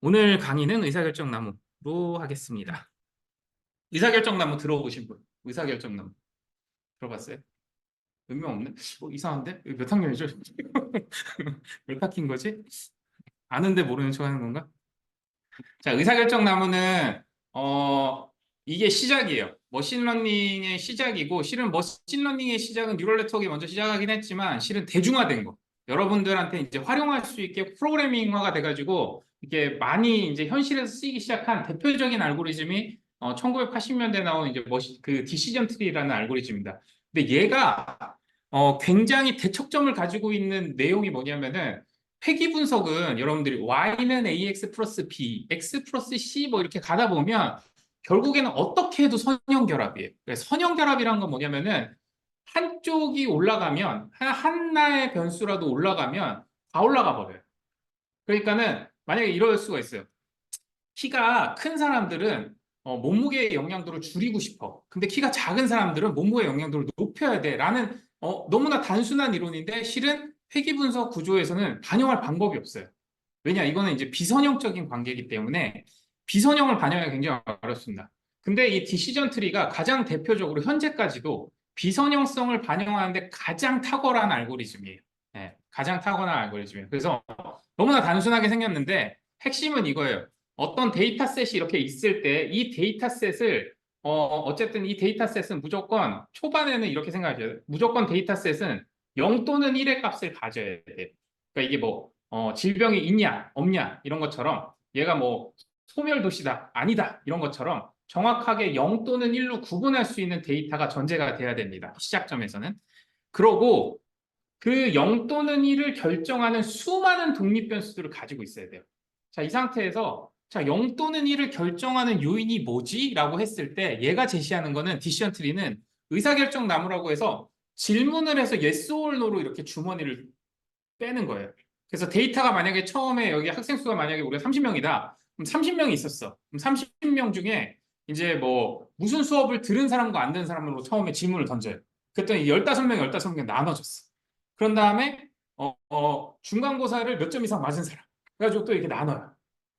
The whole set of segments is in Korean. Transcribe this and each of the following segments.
오늘 강의는 의사결정나무로 하겠습니다. 의사결정나무 들어보신 분? 의사결정나무 들어봤어요? 의미 없네? 이상한데? 이거 몇 학년이죠? 몇 학기인 거지? 아는데 모르는 척 하는 건가? 자, 의사결정나무는 이게 시작이에요. 머신러닝의 시작이고, 실은 머신러닝의 시작은 뉴럴 네트워크가 먼저 시작하긴 했지만 실은 대중화된 거. 여러분들한테 이제 활용할 수 있게 프로그래밍화가 돼가지고 이게 많이 이제 현실에서 쓰이기 시작한 대표적인 알고리즘이 1980년대에 나온 이제 그 디시전 트리라는 알고리즘입니다. 근데 얘가 굉장히 대척점을 가지고 있는 내용이 뭐냐면은, 회귀 분석은 여러분들이 y는 ax 플러스 b, x 플러스 c 뭐 이렇게 가다 보면 결국에는 어떻게 해도 선형결합이에요. 선형결합이란 건 뭐냐면은, 한쪽이 올라가면 하나의 변수라도 올라가면 다 올라가 버려요. 그러니까는 만약에 이럴 수가 있어요. 키가 큰 사람들은 몸무게의 영향도를 줄이고 싶어. 근데 키가 작은 사람들은 몸무게 영향도를 높여야 돼. 라는 너무나 단순한 이론인데 실은 회귀분석 구조에서는 반영할 방법이 없어요. 왜냐? 이거는 이제 비선형적인 관계이기 때문에 비선형을 반영하기가 굉장히 어렵습니다. 근데 이 디시전 트리가 가장 대표적으로 현재까지도 비선형성을 반영하는데 가장 탁월한 알고리즘이에요. 네, 가장 탁월한 알고리즘이에요. 그래서 너무나 단순하게 생겼는데 핵심은 이거예요. 어떤 데이터셋이 이렇게 있을 때 이 데이터셋을 어쨌든 이 데이터셋은 무조건 초반에는 이렇게 생각하셔요. 무조건 데이터셋은 0 또는 1의 값을 가져야 돼요. 그러니까 이게 뭐 질병이 있냐 없냐 이런 것처럼 얘가 뭐 소멸도시다 아니다 이런 것처럼 정확하게 0 또는 1로 구분할 수 있는 데이터가 전제가 돼야 됩니다. 시작점에서는. 그러고 그 0 또는 1을 결정하는 수많은 독립 변수들을 가지고 있어야 돼요. 자, 이 상태에서 자, 0 또는 1을 결정하는 요인이 뭐지? 라고 했을 때 얘가 제시하는 거는 디시전 트리는 의사결정 나무라고 해서 질문을 해서 yes or no로 이렇게 주머니를 빼는 거예요. 그래서 데이터가 만약에 처음에 여기 학생 수가 만약에 우리가 30명이다. 그럼 30명이 있었어. 그럼 30명 중에 이제 뭐 무슨 수업을 들은 사람과 안 들은 사람으로 처음에 질문을 던져요. 그랬더니 15명, 15명 나눠졌어. 그런 다음에 중간고사를 몇 점 이상 맞은 사람. 그래가지고 또 이렇게 나눠요.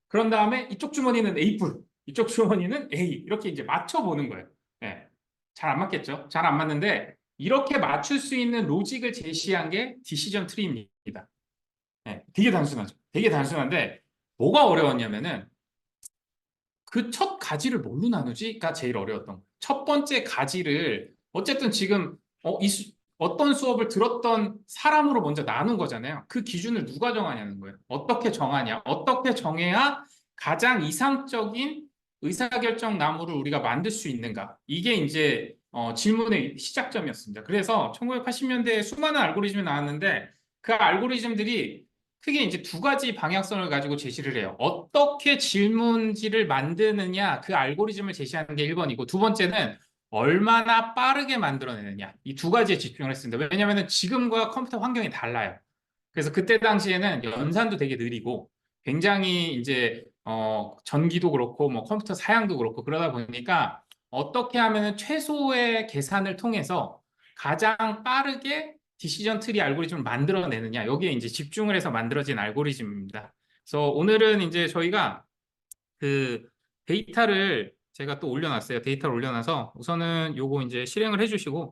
그런 다음에 이쪽 주머니는 A뿔, 이쪽 주머니는 A. 이렇게 이제 맞춰보는 거예요. 네. 잘 안 맞겠죠? 잘 안 맞는데 이렇게 맞출 수 있는 로직을 제시한 게 디시전 트리입니다. 네, 되게 단순하죠. 되게 단순한데 뭐가 어려웠냐면은 그 첫 가지를 뭘로 나누지가 제일 어려웠던 거예요. 첫 번째 가지를 어쨌든 지금 어떤 수업을 들었던 사람으로 먼저 나눈 거잖아요. 그 기준을 누가 정하냐는 거예요. 어떻게 정하냐? 어떻게 정해야 가장 이상적인 의사결정 나무를 우리가 만들 수 있는가? 이게 이제 질문의 시작점이었습니다. 그래서 1980년대에 수많은 알고리즘이 나왔는데 그 알고리즘들이 크게 이제 두 가지 방향성을 가지고 제시를 해요. 어떻게 질문지를 만드느냐, 그 알고리즘을 제시하는 게 1번이고, 두 번째는 얼마나 빠르게 만들어내느냐. 이 두 가지에 집중을 했습니다. 왜냐하면 지금과 컴퓨터 환경이 달라요. 그래서 그때 당시에는 연산도 되게 느리고, 굉장히 이제, 전기도 그렇고, 뭐 컴퓨터 사양도 그렇고, 그러다 보니까 어떻게 하면 최소의 계산을 통해서 가장 빠르게 디시전 트리 알고리즘을 만들어내느냐 여기에 이제 집중을 해서 만들어진 알고리즘입니다. 그래서 오늘은 이제 저희가 그 데이터를 제가 또 올려놨어요. 데이터를 올려놔서 우선은 요거 이제 실행을 해주시고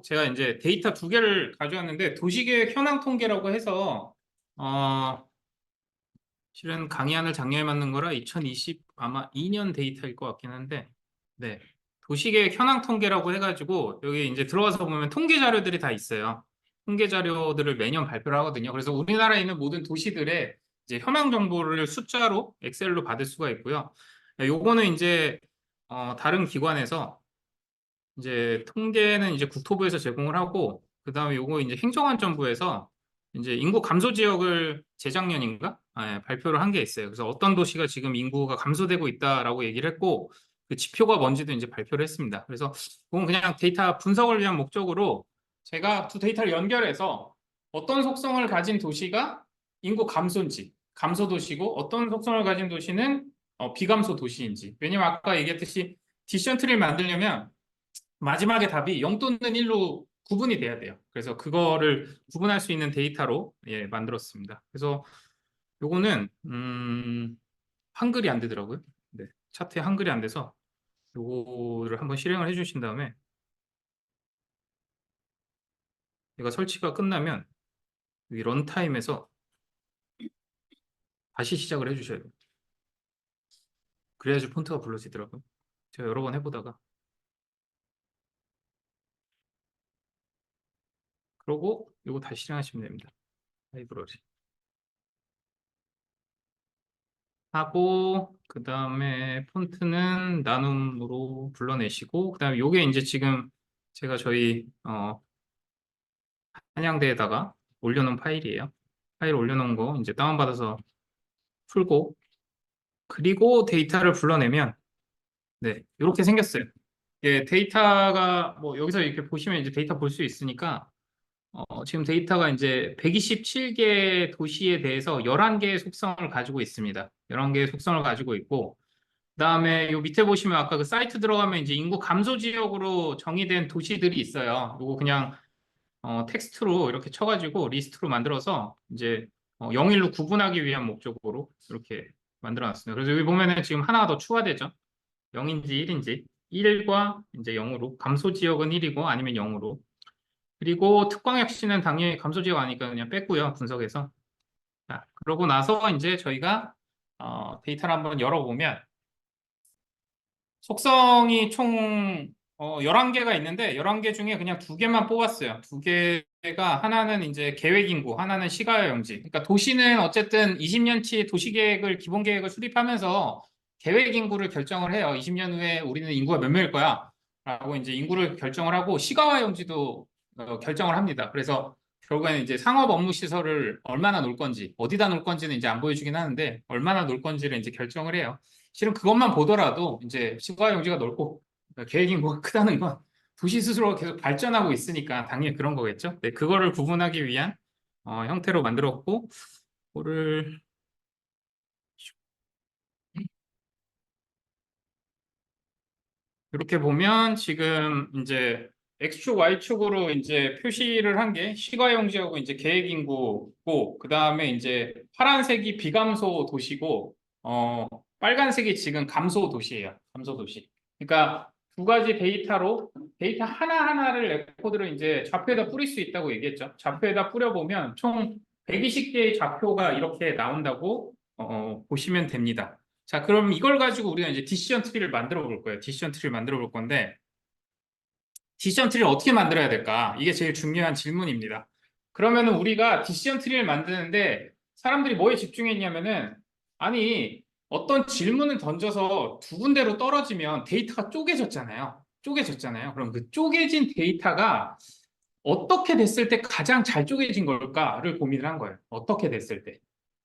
제가 이제 데이터 두 개를 가져왔는데 도시계획 현황 통계라고 해서 어 실은 강의안을 작년에 만든 거라 2020 아마 2년 데이터일 것 같긴 한데 네. 도시계획 현황 통계라고 해가지고 여기 이제 들어가서 보면 통계 자료들이 다 있어요. 통계 자료들을 매년 발표를 하거든요. 그래서 우리나라에 있는 모든 도시들의 이제 현황 정보를 숫자로 엑셀로 받을 수가 있고요. 요거는 이제 다른 기관에서 이제 통계는 이제 국토부에서 제공을 하고 그다음에 요거 이제 행정안전부에서 이제 인구 감소 지역을 재작년인가 발표를 한 게 있어요. 그래서 어떤 도시가 지금 인구가 감소되고 있다라고 얘기를 했고 그 지표가 뭔지도 이제 발표를 했습니다. 그래서 그건 그냥 데이터 분석을 위한 목적으로 제가 두 데이터를 연결해서 어떤 속성을 가진 도시가 인구 감소인지 감소 도시고 어떤 속성을 가진 도시는 비감소 도시인지. 왜냐면 아까 얘기했듯이 디시전 트리를 만들려면 마지막에 답이 0 또는 1로 구분이 돼야 돼요. 그래서 그거를 구분할 수 있는 데이터로 만들었습니다. 그래서 요거는 한글이 안 되더라고요. 네, 차트에 한글이 안 돼서 요거를 한번 실행을 해주신 다음에 얘가 설치가 끝나면 여기 런타임에서 다시 시작을 해주셔야 돼요. 그래야지 폰트가 불러지더라고요. 제가 여러 번 해보다가 그러고 요거 다시 실행하시면 됩니다. 라이브러리 하고 그 다음에 폰트는 나눔으로 불러내시고 그 다음에 요게 이제 지금 제가 저희 한양대에다가 올려놓은 파일이에요. 파일 올려놓은 거 이제 다운받아서 풀고 그리고 데이터를 불러내면 네 이렇게 생겼어요. 예, 데이터가 뭐 여기서 이렇게 보시면 이제 데이터 볼 수 있으니까 지금 데이터가 이제 127개 도시에 대해서 11개의 속성을 가지고 있습니다. 11개의 속성을 가지고 있고 그다음에 요 밑에 보시면 아까 그 사이트 들어가면 이제 인구 감소 지역으로 정의된 도시들이 있어요. 요거 그냥 텍스트로 이렇게 쳐가지고 리스트로 만들어서 이제 0일로 구분하기 위한 목적으로 이렇게 만들어 놨습니다. 그래서 여기 보면은 지금 하나가 더 추가되죠. 0인지 1인지 1과 이제 0으로 감소 지역은 1이고 아니면 0으로 그리고 특광역시는 당연히 감소 지역 아니까 그냥 뺐고요. 분석해서 자, 그러고 나서 이제 저희가 데이터를 한번 열어보면 속성이 총 11개가 있는데 11개 중에 그냥 2개만 뽑았어요. 2개가 하나는 이제 계획인구, 하나는 시가와 영지. 그러니까 도시는 어쨌든 20년치 도시계획을 기본계획을 수립하면서 계획인구를 결정을 해요. 20년 후에 우리는 인구가 몇 명일 거야. 라고 이제 인구를 결정을 하고 시가와 영지도 결정을 합니다. 그래서 결국에는 이제 상업 업무 시설을 얼마나 놓을 건지, 어디다 놓을 건지는 이제 안 보여주긴 하는데 얼마나 놓을 건지를 이제 결정을 해요. 실은 그것만 보더라도 이제 시가 용지가 넓고 계획 인구가 크다는 건 도시 스스로 계속 발전하고 있으니까 당연히 그런 거겠죠. 네, 그거를 구분하기 위한 형태로 만들었고, 그거를 이렇게 보면 지금 이제 X축, Y축으로 이제 표시를 한 게 시가용지하고 이제 계획인구고, 그 다음에 이제 파란색이 비감소 도시고, 빨간색이 지금 감소 도시예요. 감소 도시. 그러니까 두 가지 데이터로 데이터 하나하나를 레코드를 이제 좌표에다 뿌릴 수 있다고 얘기했죠. 좌표에다 뿌려보면 총 120개의 좌표가 이렇게 나온다고 보시면 됩니다. 자, 그럼 이걸 가지고 우리가 이제 디시전 트리를 만들어 볼 거예요. 디시전 트리를 만들어 볼 건데, 디시전 트리를 어떻게 만들어야 될까? 이게 제일 중요한 질문입니다. 그러면은 우리가 디시전 트리를 만드는데 사람들이 뭐에 집중했냐면은, 아니, 어떤 질문을 던져서 두 군데로 떨어지면 데이터가 쪼개졌잖아요. 쪼개졌잖아요. 그럼 그 쪼개진 데이터가 어떻게 됐을 때 가장 잘 쪼개진 걸까를 고민을 한 거예요. 어떻게 됐을 때.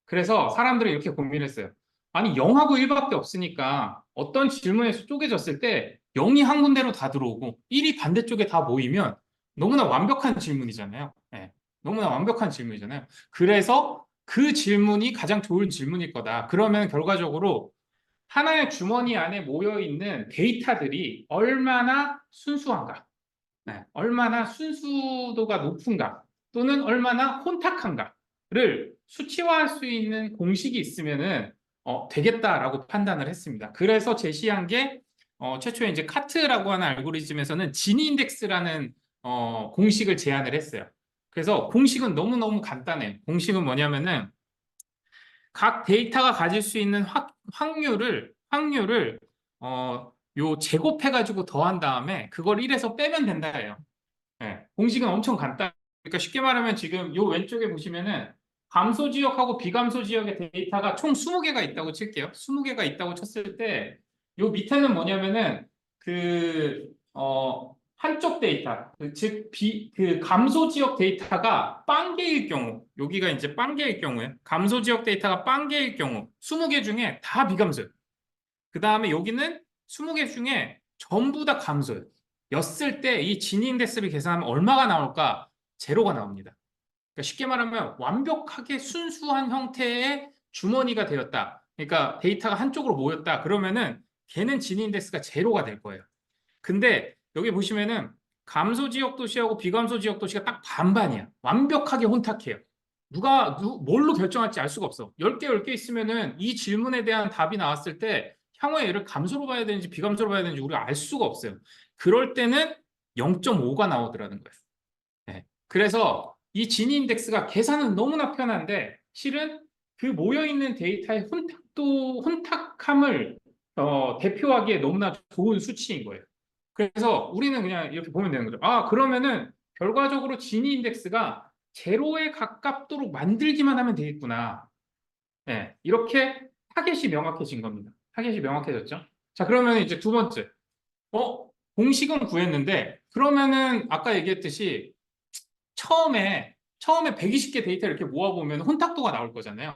그래서 사람들이 이렇게 고민했어요. 아니, 0하고 1밖에 없으니까 어떤 질문에서 쪼개졌을 때 0이 한 군데로 다 들어오고 1이 반대쪽에 다 모이면 너무나 완벽한 질문이잖아요. 네, 너무나 완벽한 질문이잖아요. 그래서 그 질문이 가장 좋은 질문일 거다. 그러면 결과적으로 하나의 주머니 안에 모여 있는 데이터들이 얼마나 순수한가, 네, 얼마나 순수도가 높은가, 또는 얼마나 혼탁한가를 수치화할 수 있는 공식이 있으면은 되겠다라고 판단을 했습니다. 그래서 제시한 게 최초에 이제 카트라고 하는 알고리즘에서는 진이 인덱스라는 공식을 제안을 했어요. 그래서 공식은 너무너무 간단해요. 공식은 뭐냐면은 각 데이터가 가질 수 있는 확률을 요 제곱해가지고 더한 다음에 그걸 1에서 빼면 된다예요. 네, 공식은 엄청 간단. 그러니까 쉽게 말하면 지금 요 왼쪽에 보시면은 감소 지역하고 비감소 지역의 데이터가 총 20개가 있다고 칠게요. 20개가 있다고 쳤을 때 요 밑에는 뭐냐면은 한쪽 데이터, 그 감소 지역 데이터가 빵 개일 경우, 여기가 이제 빵 개일 경우에 감소 지역 데이터가 빵 개일 경우 20개 중에 다 비감소예요. 그 다음에 여기는 20개 중에 전부 다 감소예요. 였을 때 이 진위 인덱스를 계산하면 얼마가 나올까? 제로가 나옵니다. 그러니까 쉽게 말하면 완벽하게 순수한 형태의 주머니가 되었다. 그러니까 데이터가 한쪽으로 모였다. 그러면은 걔는 진위 인덱스가 제로가 될 거예요. 근데 여기 보시면은 감소 지역 도시하고 비감소 지역 도시가 딱 반반이야. 완벽하게 혼탁해요. 뭘로 결정할지 알 수가 없어. 10개, 10개 있으면은 이 질문에 대한 답이 나왔을 때 향후에 얘를 감소로 봐야 되는지 비감소로 봐야 되는지 우리가 알 수가 없어요. 그럴 때는 0.5가 나오더라는 거예요. 네. 그래서 이 지니 인덱스가 계산은 너무나 편한데 실은 그 모여있는 데이터의 혼탁함을 대표하기에 너무나 좋은 수치인 거예요. 그래서 우리는 그냥 이렇게 보면 되는 거죠. 아, 그러면은 결과적으로 지니 인덱스가 제로에 가깝도록 만들기만 하면 되겠구나. 네, 이렇게 타겟이 명확해진 겁니다. 타겟이 명확해졌죠. 자, 그러면 이제 두 번째. 공식은 구했는데 그러면은 아까 얘기했듯이 처음에 120개 데이터를 이렇게 모아보면 혼탁도가 나올 거잖아요.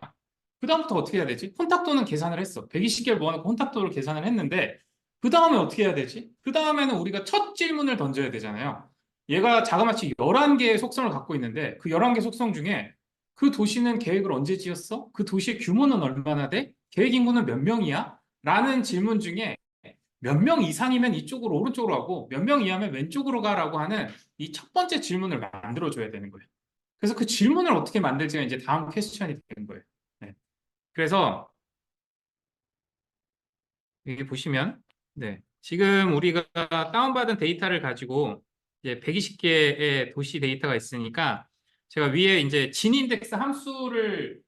그다음부터 어떻게 해야 되지? 혼탁도는 계산을 했어. 120개를 모아놓고 혼탁도를 계산을 했는데 그 다음에 어떻게 해야 되지? 그 다음에는 우리가 첫 질문을 던져야 되잖아요. 얘가 자그마치 11개의 속성을 갖고 있는데 그 11개 속성 중에 그 도시는 계획을 언제 지었어? 그 도시의 규모는 얼마나 돼? 계획 인구는 몇 명이야? 라는 질문 중에 몇 명 이상이면 이쪽으로 오른쪽으로 가고 몇 명 이하면 왼쪽으로 가라고 하는 이 첫 번째 질문을 만들어줘야 되는 거예요. 그래서 그 질문을 어떻게 만들지가 이제 다음 퀘스천이 되는 거예요. 네. 그래서 여기 보시면 네. 지금 우리가 다운받은 데이터를 가지고 이제 120개의 도시 데이터가 있으니까 제가 위에 이제 진인덱스 함수를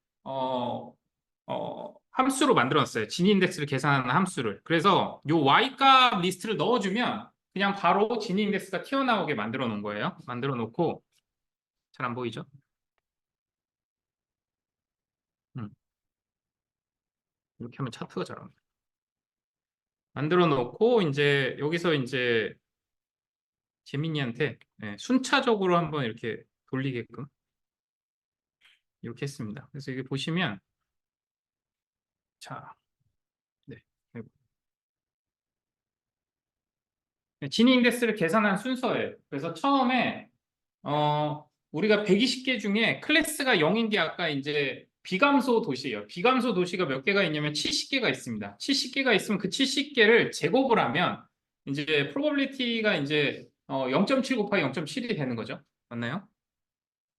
함수로 만들어 놨어요. 진인덱스를 계산하는 함수를. 그래서 요 y값 리스트를 넣어주면 그냥 바로 진인덱스가 튀어나오게 만들어 놓은 거예요. 만들어 놓고 잘 안 보이죠? 음, 이렇게 하면 차트가 잘 안 보여요. 만들어 놓고 이제 여기서 이제 재민이한테 순차적으로 한번 이렇게 돌리게끔 이렇게 했습니다. 그래서 여기 보시면 자, 네. 진위 인덱스를 계산한 순서예요. 그래서 처음에 우리가 120개 중에 클래스가 0인 게 아까 이제 비감소 도시예요. 비감소 도시가 몇 개가 있냐면 70개가 있습니다. 70개가 있으면 그 70개를 제곱을 하면 이제 probability가 이제 0.7 곱하기 0.7이 되는 거죠. 맞나요?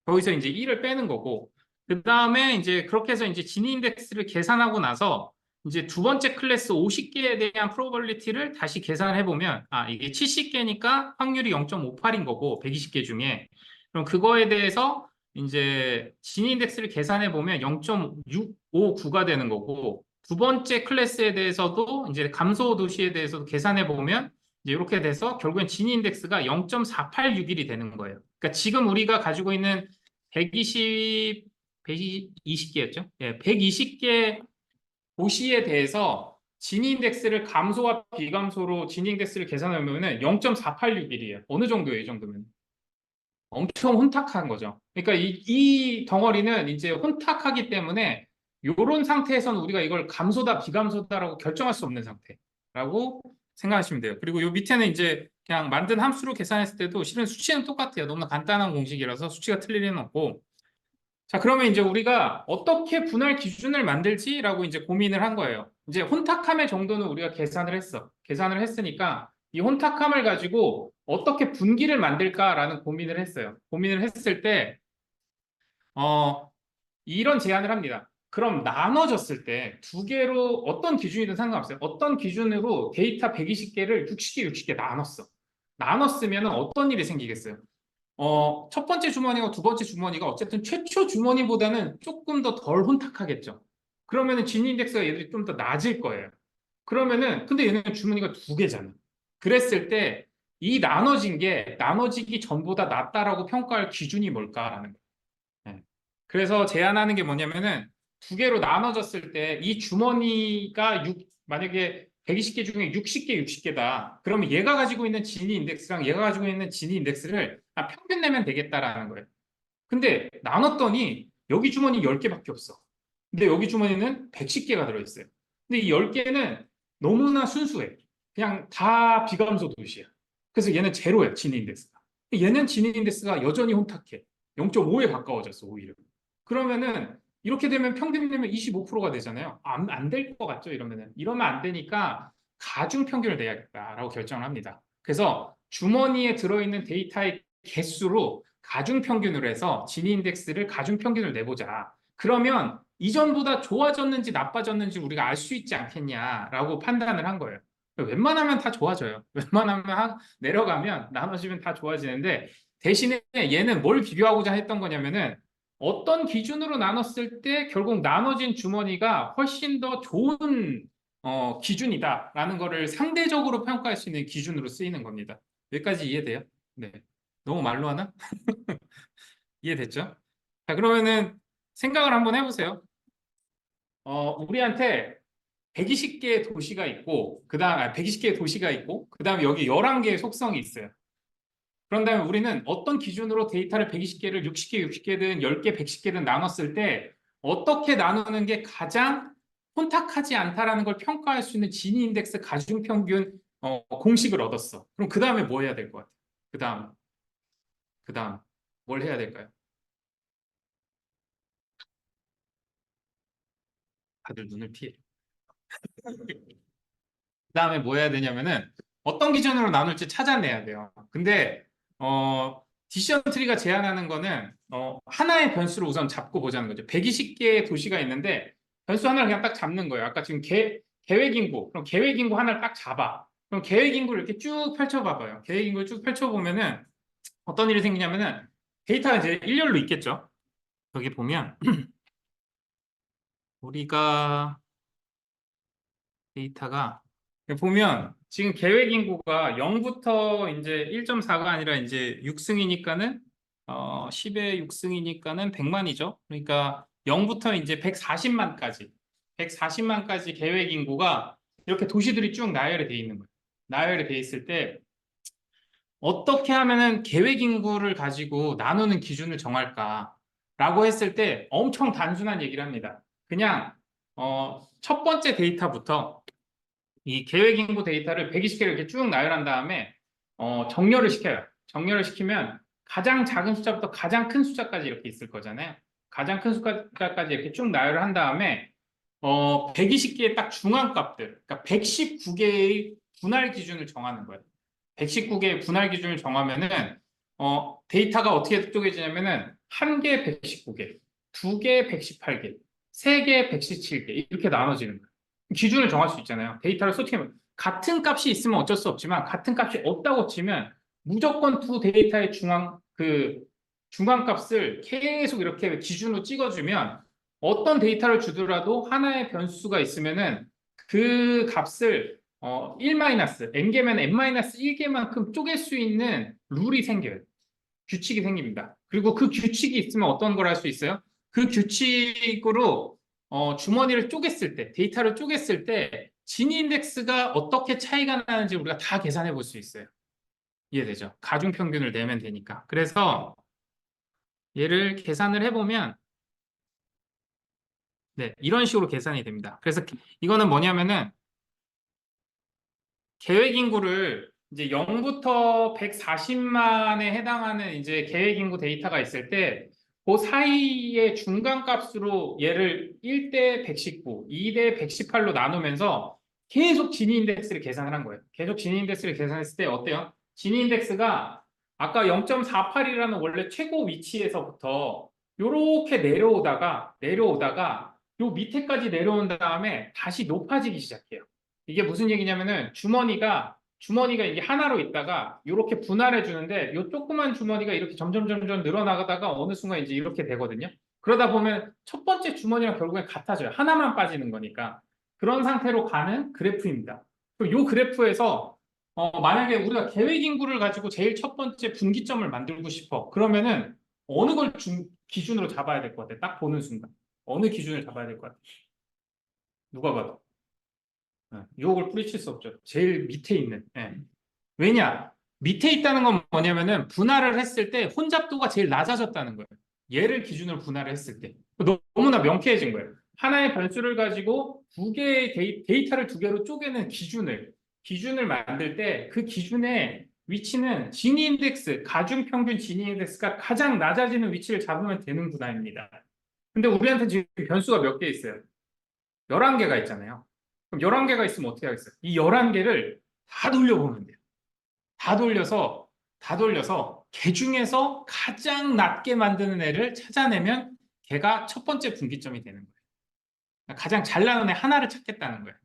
거기서 이제 1을 빼는 거고 그 다음에 이제 그렇게 해서 이제 진위 인덱스를 계산하고 나서 이제 두 번째 클래스 50개에 대한 프로버빌리티를 다시 계산을 해보면 이게 70개니까 확률이 0.58인 거고 120개 중에 그럼 그거에 대해서 이제 진위 인덱스를 계산해 보면 0.659가 되는 거고 두 번째 클래스에 대해서도 이제 감소 도시에 대해서도 계산해 보면 이제 이렇게 돼서 결국엔 진위 인덱스가 0.486일이 되는 거예요. 그러니까 지금 우리가 가지고 있는 120개였죠? 예, 120개 도시에 대해서 진위 인덱스를 감소와 비감소로 진위 인덱스를 계산하면 0.486일이에요. 어느 정도예요, 이 정도면? 엄청 혼탁한 거죠. 그러니까 이 덩어리는 이제 혼탁하기 때문에 이런 상태에서는 우리가 이걸 감소다, 비감소다라고 결정할 수 없는 상태라고 생각하시면 돼요. 그리고 이 밑에는 이제 그냥 만든 함수로 계산했을 때도 실은 수치는 똑같아요. 너무나 간단한 공식이라서 수치가 틀릴 리는 없고. 자, 그러면 이제 우리가 어떻게 분할 기준을 만들지라고 이제 고민을 한 거예요. 이제 혼탁함의 정도는 우리가 계산을 했어. 계산을 했으니까 이 혼탁함을 가지고 어떻게 분기를 만들까라는 고민을 했어요. 고민을 했을 때, 이런 제안을 합니다. 그럼 나눠졌을 때 두 개로 어떤 기준이든 상관없어요. 어떤 기준으로 데이터 120개를 60개, 60개 나눴어. 나눴으면 어떤 일이 생기겠어요? 첫 번째 주머니와 두 번째 주머니가 어쨌든 최초 주머니보다는 조금 더 덜 혼탁하겠죠. 그러면은 진 인덱스가 얘들이 좀 더 낮을 거예요. 그러면은 근데 얘는 주머니가 두 개잖아. 그랬을 때 이 나눠진 게 나눠지기 전보다 낫다라고 평가할 기준이 뭘까라는 거예요. 네. 그래서 제안하는 게 뭐냐면은 두 개로 나눠졌을 때 이 주머니가 만약에 120개 중에 60개, 60개다. 그러면 얘가 가지고 있는 진위 인덱스랑 얘가 가지고 있는 진위 인덱스를 평균 내면 되겠다라는 거예요. 근데 나눴더니 여기 주머니 10개밖에 없어. 근데 여기 주머니는 110개가 들어있어요. 근데 이 10개는 너무나 순수해. 그냥 다 비감소 도시야. 그래서 얘는 제로야, 진위 인덱스가. 얘는 진위 인덱스가 여전히 혼탁해. 0.5에 가까워졌어, 오히려. 그러면은 이렇게 되면 평균 내면 25%가 되잖아요. 안 될 것 같죠, 이러면은. 이러면 안 되니까 가중 평균을 내야겠다라고 결정을 합니다. 그래서 주머니에 들어있는 데이터의 개수로 가중평균으로 해서 지니 인덱스를 가중평균을 내보자. 그러면 이전보다 좋아졌는지 나빠졌는지 우리가 알 수 있지 않겠냐라고 판단을 한 거예요. 웬만하면 다 좋아져요. 웬만하면 내려가면 나눠지면 다 좋아지는데 대신에 얘는 뭘 비교하고자 했던 거냐면은 어떤 기준으로 나눴을 때 결국 나눠진 주머니가 훨씬 더 좋은 기준이다라는 거를 상대적으로 평가할 수 있는 기준으로 쓰이는 겁니다. 여기까지 이해돼요? 네. 너무 말로 하나? 이해됐죠? 자, 그러면은 생각을 한번 해보세요. 우리한테 120개의 도시가 있고, 그다음 120개의 도시가 있고, 그다음에 여기 11개의 속성이 있어요. 그런 다음에 우리는 어떤 기준으로 데이터를 120개를 60개, 60개든 10개, 110개든 나눴을 때 어떻게 나누는 게 가장 혼탁하지 않다라는 걸 평가할 수 있는 지니 인덱스 가중평균 공식을 얻었어. 그럼 그 다음에 뭐 해야 될 것 같아? 그 다음 뭘 해야 될까요? 다들 눈을 피해. 그 다음에 뭐 해야 되냐면은 어떤 기준으로 나눌지 찾아내야 돼요. 근데 디시전 트리가 제안하는 거는 하나의 변수를 우선 잡고 보자는 거죠. 120개의 도시가 있는데 변수 하나를 그냥 딱 잡는 거예요. 아까 지금 계획 인구, 그럼 계획 인구 하나를 딱 잡아. 그럼 계획 인구를 이렇게 쭉 펼쳐봐봐요. 계획 인구를 쭉 펼쳐보면은 어떤 일이 생기냐면은 데이터가 이제 일렬로 있겠죠. 여기 보면 우리가 데이터가 보면 지금 계획 인구가 0부터 이제 1.4가 아니라 이제 6승이니까는 10의 6승이니까는 100만이죠. 그러니까 0부터 이제 140만까지 계획 인구가 이렇게 도시들이 쭉 나열이 돼 있는 거예요. 나열이 돼 있을 때 어떻게 하면은 계획 인구를 가지고 나누는 기준을 정할까라고 했을 때 엄청 단순한 얘기를 합니다. 그냥 첫 번째 데이터부터 이 계획 인구 데이터를 120개를 이렇게 쭉 나열한 다음에 정렬을 시켜요. 정렬을 시키면 가장 작은 숫자부터 가장 큰 숫자까지 이렇게 있을 거잖아요. 가장 큰 숫자까지 이렇게 쭉 나열을 한 다음에 120개의 딱 중앙값들, 그러니까 119개의 분할 기준을 정하는 거예요. 119개의 분할 기준을 정하면은 데이터가 어떻게 쪼개지냐면은 한 개 119개, 두 개 118개, 세 개 117개 이렇게 나눠지는 거예요. 기준을 정할 수 있잖아요. 데이터를 소팅하면 같은 값이 있으면 어쩔 수 없지만 같은 값이 없다고 치면 무조건 두 데이터의 중앙값을 계속 이렇게 기준으로 찍어주면 어떤 데이터를 주더라도 하나의 변수가 있으면은 그 값을 1 n개면 n-1개만큼 쪼갤 수 있는 룰이 생겨요. 규칙이 생깁니다. 그리고 그 규칙이 있으면 어떤 걸 할 수 있어요? 그 규칙으로 주머니를 쪼갰을 때, 데이터를 쪼갰을 때 진위 인덱스가 어떻게 차이가 나는지 우리가 다 계산해 볼 수 있어요. 이해되죠? 가중평균을 내면 되니까. 그래서 얘를 계산을 해보면 네, 이런 식으로 계산이 됩니다. 그래서 이거는 뭐냐면은 계획 인구를 이제 0부터 140만에 해당하는 이제 계획 인구 데이터가 있을 때 그 사이의 중간 값으로 얘를 1대 119, 2대 118로 나누면서 계속 지니 인덱스를 계산을 한 거예요. 계속 지니 인덱스를 계산했을 때 어때요? 지니 인덱스가 아까 0.48이라는 원래 최고 위치에서부터 이렇게 내려오다가 요 밑에까지 내려온 다음에 다시 높아지기 시작해요. 이게 무슨 얘기냐면은 주머니가 이게 하나로 있다가 이렇게 분할해 주는데 이 조그만 주머니가 이렇게 점점 늘어나가다가 어느 순간 이제 이렇게 되거든요. 그러다 보면 첫 번째 주머니랑 결국엔 같아져요. 하나만 빠지는 거니까. 그런 상태로 가는 그래프입니다. 그리고 이 그래프에서 만약에 우리가 계획 인구를 가지고 제일 첫 번째 분기점을 만들고 싶어. 그러면은 어느 걸 기준으로 잡아야 될 것 같아? 딱 보는 순간. 어느 기준을 잡아야 될 것 같아? 누가 봐도. 유혹을 뿌리칠 수 없죠. 제일 밑에 있는. 예. 왜냐? 밑에 있다는 건 뭐냐면은 분할을 했을 때 혼잡도가 제일 낮아졌다는 거예요. 얘를 기준으로 분할을 했을 때. 너무나 명쾌해진 거예요. 하나의 변수를 가지고 두 개의 데이터를 두 개로 쪼개는 기준을 만들 때 그 기준의 위치는 지니 인덱스, 가중평균 지니 인덱스가 가장 낮아지는 위치를 잡으면 되는 구간입니다. 근데 우리한테 지금 변수가 몇 개 있어요? 11개가 있잖아요. 그럼 11개가 있으면 어떻게 하겠어요? 이 11개를 다 돌려보면 돼요. 다 돌려서 개 중에서 가장 낮게 만드는 애를 찾아내면 걔가 첫 번째 분기점이 되는 거예요. 그러니까 가장 잘 나오는 애 하나를 찾겠다는 거예요.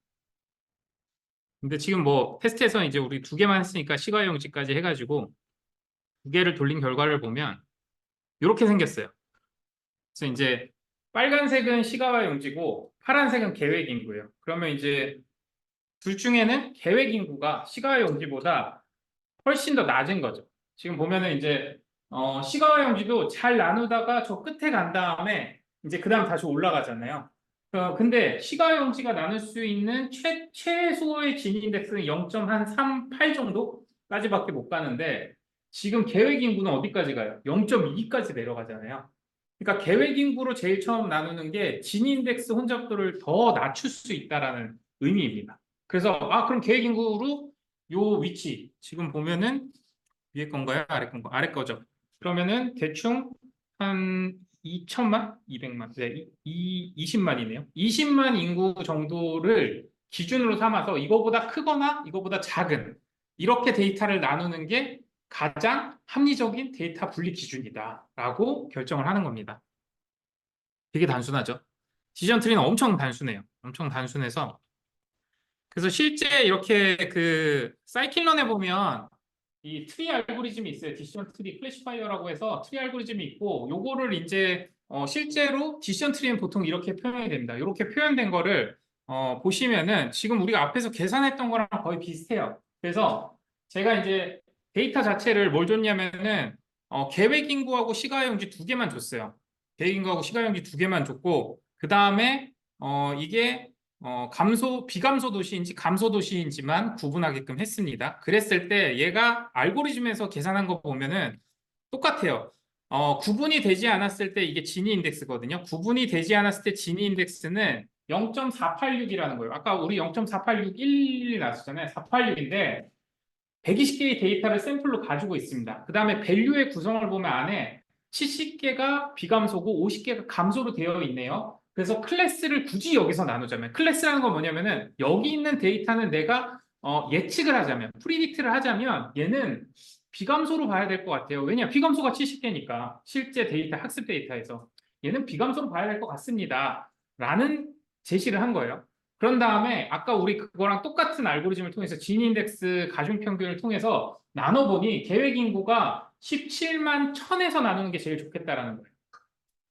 근데 지금 뭐 테스트에서 이제 우리 2개만 했으니까 시가용지까지 해가지고 2개를 돌린 결과를 보면 이렇게 생겼어요. 그래서 이제 빨간색은 시가와 용지고 파란색은 계획 인구예요. 그러면 이제 둘 중에는 계획 인구가 시가와 용지보다 훨씬 더 낮은 거죠. 지금 보면은 이제 시가와 용지도 잘 나누다가 저 끝에 간 다음에 이제 그 다음 다시 올라가잖아요. 근데 시가와 용지가 나눌 수 있는 최소의 진위 인덱스는 0.38 정도까지밖에 못 가는데 지금 계획 인구는 어디까지 가요? 0.2까지 내려가잖아요. 그러니까 계획 인구로 제일 처음 나누는 게 진위 인덱스 혼잡도를 더 낮출 수 있다라는 의미입니다. 그래서 그럼 계획 인구로 요 위치 지금 보면은 위에 건가요? 아래 건가? 아래 거죠. 그러면은 대충 한 2천만? 200만? 네, 20만이네요. 20만 인구 정도를 기준으로 삼아서 이거보다 크거나 이거보다 작은 이렇게 데이터를 나누는 게 가장 합리적인 데이터 분리 기준이다라고 결정을 하는 겁니다. 되게 단순하죠. 디시전 트리는 엄청 단순해요. 엄청 단순해서 그래서 실제 이렇게 그 사이클런에 보면 이 트리 알고리즘이 있어요. 디시전 트리 클래시파이어라고 해서 트리 알고리즘이 있고 요거를 이제 실제로 디시전 트리는 보통 이렇게 표현이 됩니다. 이렇게 표현된 거를 보시면은 지금 우리가 앞에서 계산했던 거랑 거의 비슷해요. 그래서 제가 이제 데이터 자체를 뭘 줬냐면은 계획 인구하고 시가용지 2개만 줬어요. 계획 인구하고 시가용지 2개만 줬고 그 다음에 이게 비감소 도시인지 감소 도시인지만 구분하게끔 했습니다. 그랬을 때 얘가 알고리즘에서 계산한 거 보면은 똑같아요. 구분이 되지 않았을 때 이게 진위 인덱스거든요. 구분이 되지 않았을 때 진위 인덱스는 0.486이라는 거예요. 아까 우리 0.486 나왔잖아요. 486인데 120개의 데이터를 샘플로 가지고 있습니다. 그 다음에 밸류의 구성을 보면 안에 70개가 비감소고 50개가 감소로 되어 있네요. 그래서 클래스를 굳이 여기서 나누자면 클래스라는 건 뭐냐면은 여기 있는 데이터는 내가 예측을 하자면 프리딕트를 하자면 얘는 비감소로 봐야 될 것 같아요. 왜냐 비감소가 70개니까 실제 데이터 학습 데이터에서 얘는 비감소로 봐야 될 것 같습니다. 라는 제시를 한 거예요. 그런 다음에 아까 우리 그거랑 똑같은 알고리즘을 통해서 진인덱스 가중평균을 통해서 나눠보니 계획 인구가 17만 1000에서 나누는 게 제일 좋겠다라는 거예요.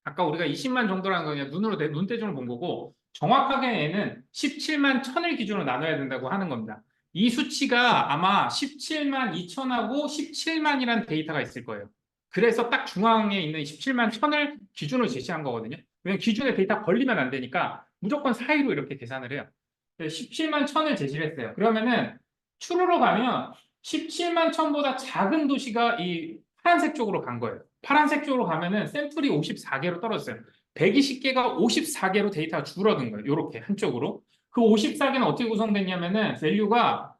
아까 우리가 20만 정도라는 거 그냥 눈대중으로 본 거고 정확하게 얘는 17만 1000을 기준으로 나눠야 된다고 하는 겁니다. 이 수치가 아마 17만 2000하고 17만이라는 데이터가 있을 거예요. 그래서 딱 중앙에 있는 17만 1000을 기준으로 제시한 거거든요. 왜냐면 기준에 데이터 걸리면 안 되니까 무조건 사이로 이렇게 계산을 해요. 17만 1000을 제시를 했어요. 그러면은 추로로 가면 17만 1000보다 작은 도시가 이 파란색 쪽으로 간 거예요. 파란색 쪽으로 가면은 샘플이 54개로 떨어졌어요. 120개가 54개로 데이터가 줄어든 거예요. 이렇게 한쪽으로. 그 54개는 어떻게 구성됐냐면은 밸류가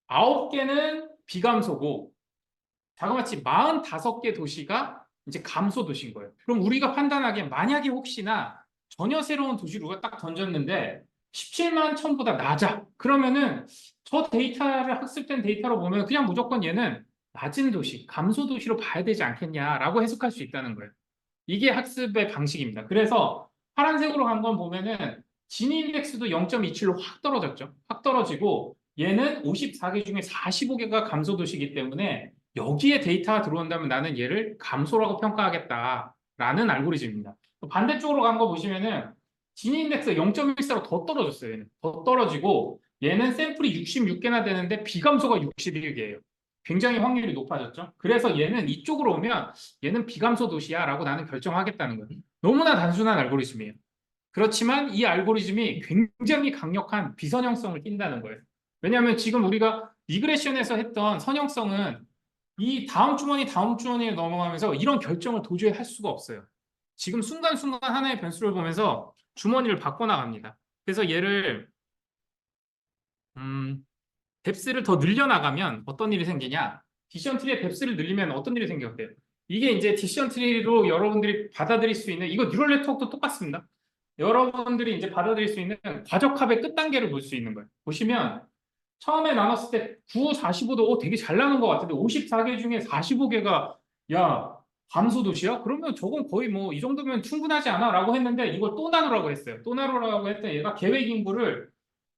9개는 비감소고 자그마치 45개 도시가 이제 감소 도시인 거예요. 그럼 우리가 판단하기에 만약에 혹시나 전혀 새로운 도시로 딱 던졌는데 17만 1000보다 낮아. 그러면은 저 데이터를 학습된 데이터로 보면 그냥 무조건 얘는 낮은 도시, 감소 도시로 봐야 되지 않겠냐라고 해석할 수 있다는 거예요. 이게 학습의 방식입니다. 그래서 파란색으로 간 건 보면은 진위 인덱스도 0.27로 확 떨어졌죠. 확 떨어지고 얘는 54개 중에 45개가 감소 도시이기 때문에 여기에 데이터가 들어온다면 나는 얘를 감소라고 평가하겠다라는 알고리즘입니다. 반대쪽으로 간 거 보시면은 진위 인덱스가 0.14로 더 떨어졌어요. 얘는 더 떨어지고 얘는 샘플이 66개나 되는데 비감소가 61개예요. 굉장히 확률이 높아졌죠. 그래서 얘는 이쪽으로 오면 얘는 비감소 도시야라고 나는 결정하겠다는 거예요. 너무나 단순한 알고리즘이에요. 그렇지만 이 알고리즘이 굉장히 강력한 비선형성을 띈다는 거예요. 왜냐하면 지금 우리가 리그레션에서 했던 선형성은 이 다음 주머니에 넘어가면서 이런 결정을 도저히 할 수가 없어요. 지금 순간순간 하나의 변수를 보면서 주머니를 바꿔나갑니다. 그래서 얘를 뎁스를 더 늘려나가면 어떤 일이 생기냐? 디시전 트리의 뎁스를 늘리면 어떤 일이 생겨요? 이게 이제 디시전 트리로 여러분들이 받아들일 수 있는 이거 뉴럴 네트워크도 똑같습니다. 여러분들이 이제 받아들일 수 있는 과적합의 끝단계를 볼 수 있는 거예요. 보시면 처음에 나눴을 때 9, 45도 되게 잘 나눈 것 같은데 54개 중에 45개가 야, 감소도시야? 그러면 저건 거의 뭐 이 정도면 충분하지 않아? 라고 했는데 이걸 또 나누라고 했어요. 또 나누라고 했더니 얘가 계획 인구를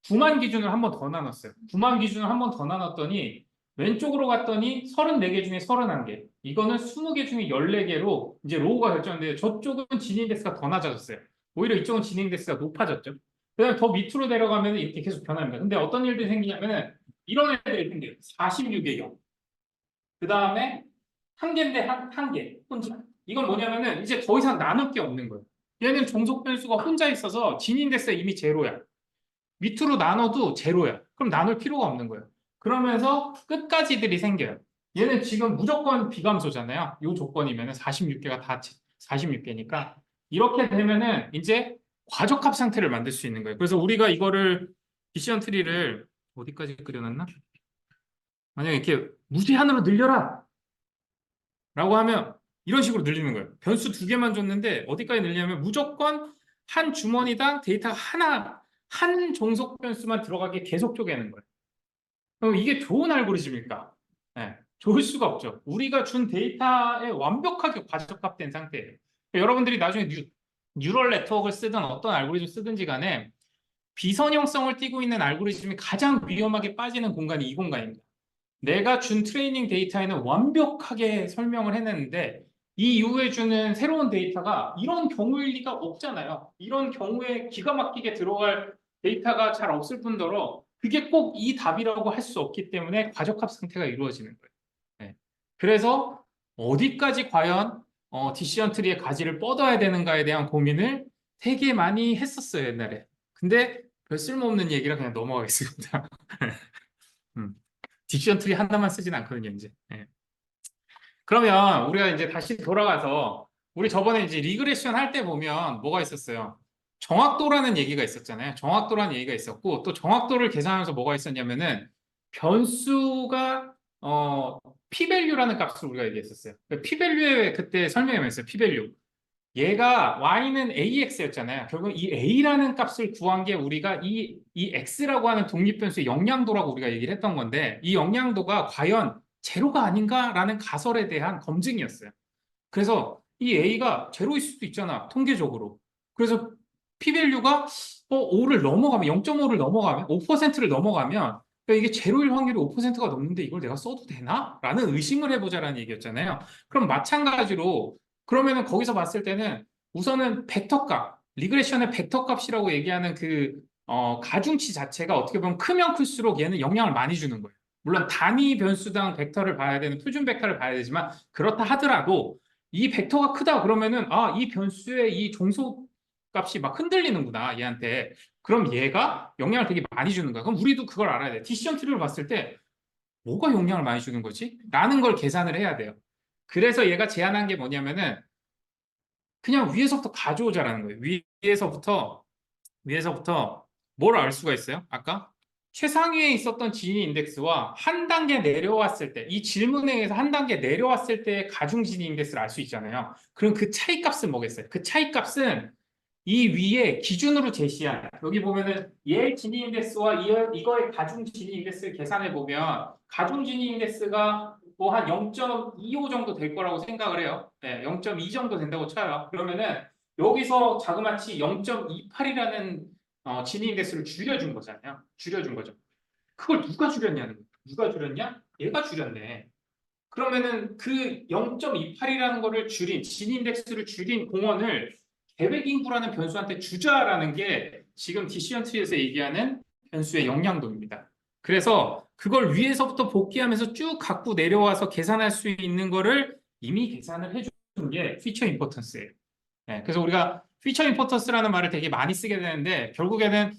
9만 기준을 한 번 더 나눴어요. 9만 기준을 한 번 더 나눴더니 왼쪽으로 갔더니 34개 중에 31개. 이거는 20개 중에 14개로 이제 로우가 결정되는데 저쪽은 진인덱스가 더 낮아졌어요. 오히려 이쪽은 진인덱스가 높아졌죠. 그다음에 더 밑으로 내려가면 이렇게 계속 변합니다. 근데 어떤 일들이 생기냐면은 이런 애들이 생겨요. 46의 0. 그 다음에 한 개인데 한 개, 혼자. 이건 뭐냐면은 이제 더 이상 나눌 게 없는 거예요. 얘는 종속 변수가 혼자 있어서 진인덱스가 이미 제로야. 밑으로 나눠도 제로야. 그럼 나눌 필요가 없는 거예요. 그러면서 끝까지들이 생겨요. 얘는 지금 무조건 비감소잖아요. 이 조건이면은 46개가 다 46개니까. 이렇게 되면은 이제 과적합 상태를 만들 수 있는 거예요. 그래서 우리가 이거를 디시전 트리를 어디까지 그려놨나? 만약에 이렇게 무제한으로 늘려라! 라고 하면 이런 식으로 늘리는 거예요. 변수 두 개만 줬는데 어디까지 늘리냐면 무조건 한 주머니당 데이터가 하나, 한 종속 변수만 들어가게 계속 쪼개는 거예요. 그럼 이게 좋은 알고리즘일까? 네, 좋을 수가 없죠. 우리가 준 데이터에 완벽하게 과적합된 상태예요. 그러니까 여러분들이 나중에 뉴럴 네트워크를 쓰든 어떤 알고리즘 쓰든지 간에 비선형성을 띠고 있는 알고리즘이 가장 위험하게 빠지는 공간이 이 공간입니다. 내가 준 트레이닝 데이터에는 완벽하게 설명을 해냈는데 이 이후에 주는 새로운 데이터가 이런 경우일 리가 없잖아요. 이런 경우에 기가 막히게 들어갈 데이터가 잘 없을 뿐더러 그게 꼭 이 답이라고 할 수 없기 때문에 과적합 상태가 이루어지는 거예요. 네. 그래서 어디까지 과연 디시전 트리의 가지를 뻗어야 되는가에 대한 고민을 되게 많이 했었어요, 옛날에. 근데 별 쓸모없는 얘기라 그냥 넘어가겠습니다. 음. 딕션 트리 하나만 쓰진 않거든요, 이제. 예. 그러면 우리가 이제 다시 돌아가서 우리 저번에 이제 리그레션 할 때 보면 뭐가 있었어요? 정확도라는 얘기가 있었잖아요. 정확도라는 얘기가 있었고 또 정확도를 계산하면서 뭐가 있었냐면은 변수가 p-value라는 값을 우리가 얘기했었어요. p-value에 그때 설명했어요. p-value. 얘가 y는 ax였잖아요. 결국 이 a라는 값을 구한 게 우리가 이 x라고 하는 독립변수의 영향도라고 우리가 얘기를 했던 건데 이 영향도가 과연 제로가 아닌가라는 가설에 대한 검증이었어요. 그래서 이 a가 제로일 수도 있잖아, 통계적으로. 그래서 p-value가 5를 넘어가면 0.5를 넘어가면 5%를 넘어가면 그러니까 이게 제로일 확률이 5%가 넘는데 이걸 내가 써도 되나? 라는 의심을 해보자라는 얘기였잖아요. 그럼 마찬가지로 그러면은 거기서 봤을 때는 우선은 벡터 값, 리그레션의 벡터 값이라고 얘기하는 그 가중치 자체가 어떻게 보면 크면 클수록 얘는 영향을 많이 주는 거예요. 물론 단위 변수당 벡터를 봐야 되는 표준 벡터를 봐야 되지만 그렇다 하더라도 이 벡터가 크다 그러면은 이 변수의 이 종속 값이 막 흔들리는구나 얘한테. 그럼 얘가 영향을 되게 많이 주는 거야. 그럼 우리도 그걸 알아야 돼. 디시전 트리를 봤을 때 뭐가 영향을 많이 주는 거지? 라는 걸 계산을 해야 돼요. 그래서 얘가 제안한 게 뭐냐면은 그냥 위에서부터 가져오자라는 거예요. 위에서부터 뭘 알 수가 있어요? 아까 최상위에 있었던 진위 인덱스와 한 단계 내려왔을 때, 이 질문에 의해서 한 단계 내려왔을 때 가중 진위 인덱스를 알 수 있잖아요. 그럼 그 차이 값은 뭐겠어요? 그 차이 값은 이 위에 기준으로 제시한 여기 보면은 얘 진위 인덱스와 이거의 가중 진위 인덱스를 계산해 보면 가중 진위 인덱스가 뭐 한 0.25 정도 될 거라고 생각을 해요. 네, 0.2 정도 된다고 쳐요. 그러면은 여기서 자그마치 0.28이라는 진위 인덱스를 줄여준 거잖아요. 줄여준 거죠. 그걸 누가 줄였냐는 거예요. 누가 줄였냐? 얘가 줄였네. 그러면은 그 0.28이라는 거를 줄인 진 인덱스를 줄인 공원을 계획 인구라는 변수한테 주자라는 게 지금 디시전 트리에서 얘기하는 변수의 영향도입니다. 그래서 그걸 위에서부터 복귀하면서 쭉 갖고 내려와서 계산할 수 있는 거를 이미 계산을 해주는 게 피처 임포턴스예요. 네, 그래서 우리가 피처 임포턴스라는 말을 되게 많이 쓰게 되는데 결국에는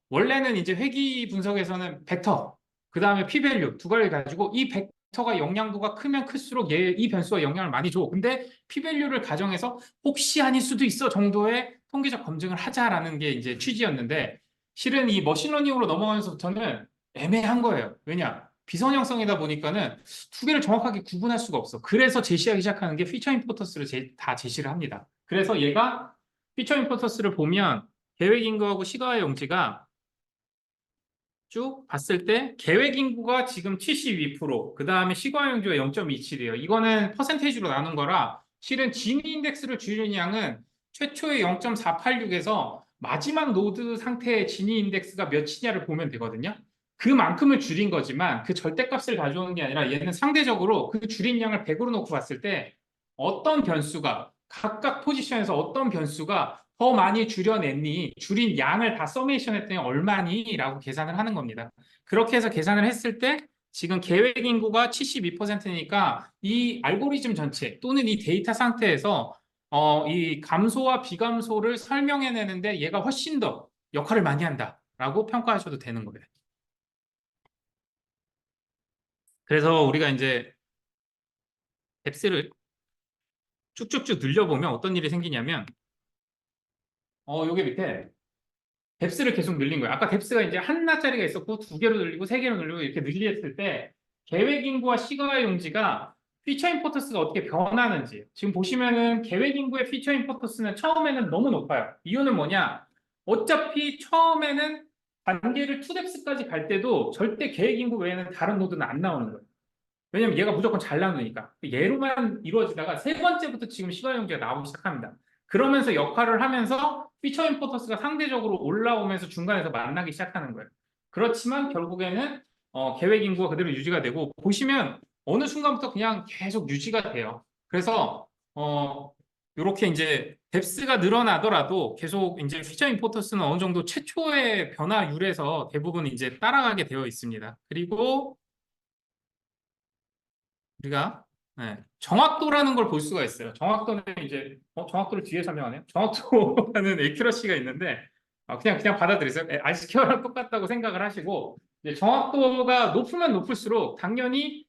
원래는 이제 회귀 분석에서는 벡터 그 다음에 p-value 두 가지를 가지고 이 벡터가 영향도가 크면 클수록 이 변수가 영향을 많이 줘. 근데 p-value를 가정해서 혹시 아닐 수도 있어 정도의 통계적 검증을 하자라는 게 이제 취지였는데 실은 이 머신러닝으로 넘어가면서부터는 애매한 거예요. 왜냐? 비선형성이다 보니까는 두 개를 정확하게 구분할 수가 없어. 그래서 제시하기 시작하는 게 피처 임포턴스를 다 제시를 합니다. 그래서 얘가 피처 임포턴스를 보면 계획 인구하고 시가의 용지가 쭉 봤을 때 계획 인구가 지금 72%, 그 다음에 시가용주가 0.27이에요. 이거는 퍼센테이지로 나눈 거라 실은 지니 인덱스를 줄이는 양은 최초의 0.486에서 마지막 노드 상태의 지니 인덱스가 몇이냐를 보면 되거든요. 그만큼을 줄인 거지만 그 절대값을 가져오는 게 아니라 얘는 상대적으로 그 줄인 양을 100으로 놓고 봤을 때 어떤 변수가 각각 포지션에서 어떤 변수가 더 많이 줄여냈니? 줄인 양을 다 서메이션 했더니 얼마니? 라고 계산을 하는 겁니다. 그렇게 해서 계산을 했을 때 지금 계획 인구가 72%니까 이 알고리즘 전체 또는 이 데이터 상태에서 이 감소와 비감소를 설명해내는데 얘가 훨씬 더 역할을 많이 한다라고 평가하셔도 되는 거예요. 그래서 우리가 이제 뎁스를 쭉쭉쭉 늘려보면 어떤 일이 생기냐면 여기 밑에 뎁스를 계속 늘린 거예요. 아까 뎁스가 이제 하나짜리가 있었고 두 개로 늘리고 세 개로 늘리고 이렇게 늘렸을 때 계획 인구와 시가 용지가 피처 임포터스가 어떻게 변하는지 지금 보시면은 계획 인구의 피처 임포터스는 처음에는 너무 높아요. 이유는 뭐냐? 어차피 처음에는 단계를 2뎁스까지 갈 때도 절대 계획 인구 외에는 다른 노드는 안 나오는 거예요. 왜냐면 얘가 무조건 잘 나누니까. 얘로만 이루어지다가 세 번째부터 지금 시가 용지가 나오기 시작합니다. 그러면서 역할을 하면서 피처 임포터스가 상대적으로 올라오면서 중간에서 만나기 시작하는 거예요. 그렇지만 결국에는 계획 인구가 그대로 유지가 되고 보시면 어느 순간부터 그냥 계속 유지가 돼요. 그래서 이렇게 이제 뎁스가 늘어나더라도 계속 이제 피처 임포터스는 어느 정도 최초의 변화율에서 대부분 이제 따라가게 되어 있습니다. 그리고 우리가 정확도라는 걸 볼 수가 있어요. 정확도는 이제 정확도를 뒤에 설명하네요. 정확도라는 액큐러시가 있는데 그냥 받아들이세요. RSQ랑 똑같다고 생각을 하시고 이제 정확도가 높으면 높을수록 당연히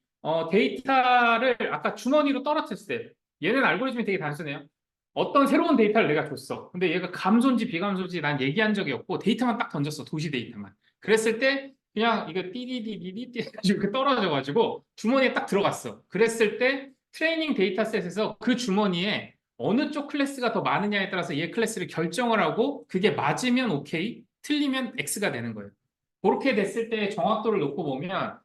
데이터를 아까 주머니로 떨어뜨렸을 때 얘는 알고리즘이 되게 단순해요. 어떤 새로운 데이터를 내가 줬어. 근데 얘가 감소인지 비감소인지 난 얘기한 적이 없고 데이터만 딱 던졌어. 도시 데이터만. 그랬을 때 그냥 이거 띠디디디디 이렇게 떨어져가지고 주머니에 딱 들어갔어. 그랬을 때 트레이닝 데이터셋에서 그 주머니에 어느 쪽 클래스가 더 많으냐에 따라서 얘 클래스를 결정을 하고 그게 맞으면 오케이, 틀리면 X가 되는 거예요. 그렇게 됐을 때 정확도를 놓고 보면